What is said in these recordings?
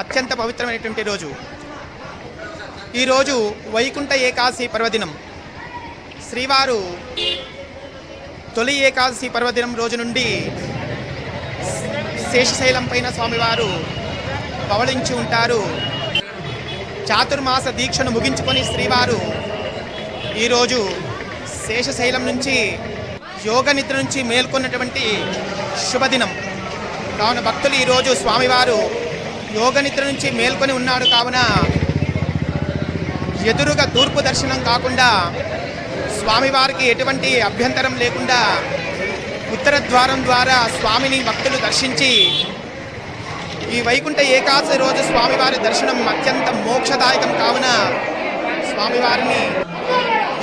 అత్యంత పవిత్రమైనటువంటి రోజు. ఈరోజు వైకుంఠ ఏకాదశి పర్వదినం. శ్రీవారు తొలి ఏకాదశి పర్వదినం రోజు నుండి శేషశైలం పైన స్వామివారు పవళించి ఉంటారు. చాతుర్మాస దీక్షను ముగించుకొని శ్రీవారు ఈరోజు శేషశైలం నుంచి యోగ నిద్ర నుంచి మేల్కొన్నటువంటి శుభదినం కావున భక్తులు ఈరోజు స్వామివారు యోగ నిద్ర నుంచి మేల్కొని ఉన్నాడు కావున ఎదురుగా తూర్పు దర్శనం కాకుండా స్వామివారికి ఎటువంటి అభ్యంతరం లేకుండా ఉత్తర ద్వారం ద్వారా స్వామిని భక్తులు దర్శించి ఈ వైకుంఠ ఏకాదశి రోజు స్వామివారి దర్శనం అత్యంత మోక్షదాయకం కావున స్వామివారిని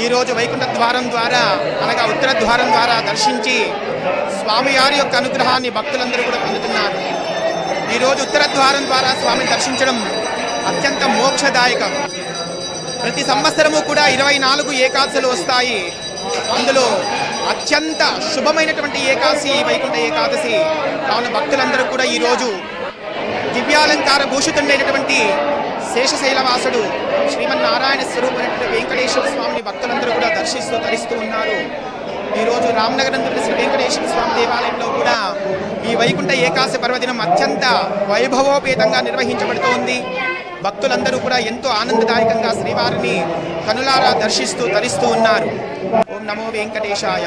ఈరోజు వైకుంఠ ద్వారం ద్వారా అనగా ఉత్తర ద్వారం ద్వారా దర్శించి స్వామివారి యొక్క అనుగ్రహాన్ని భక్తులందరూ కూడా పొందుతున్నారు. ఈరోజు ఉత్తర ద్వారం ద్వారా స్వామిని దర్శించడం అత్యంత మోక్షదాయకం. ప్రతి సంవత్సరము కూడా 24 ఏకాదశులు వస్తాయి. అందులో అత్యంత శుభమైనటువంటి ఏకాదశి వైకుంఠ ఏకాదశి కావున భక్తులందరూ కూడా ఈరోజు దివ్యాలంకార భూషితుండైనటువంటి శేషశైలవాసుడు శ్రీమన్నారాయణ స్వరూపమైనటువంటి వెంకటేశ్వర స్వామిని భక్తులందరూ కూడా దర్శిస్తూ తరిస్తూ ఉన్నారు. ఈరోజు రామనగరంలోని శ్రీ వెంకటేశ్వర స్వామి దేవాలయంలో కూడా ఈ వైకుంఠ ఏకాదశి పర్వదినం అత్యంత వైభవోపేతంగా నిర్వహించబడుతోంది. భక్తులందరూ కూడా ఎంతో ఆనందదాయకంగా శ్రీవారిని కనులారా దర్శిస్తూ తరిస్తూ ఉన్నారు. ఓం నమో వెంకటేశాయ.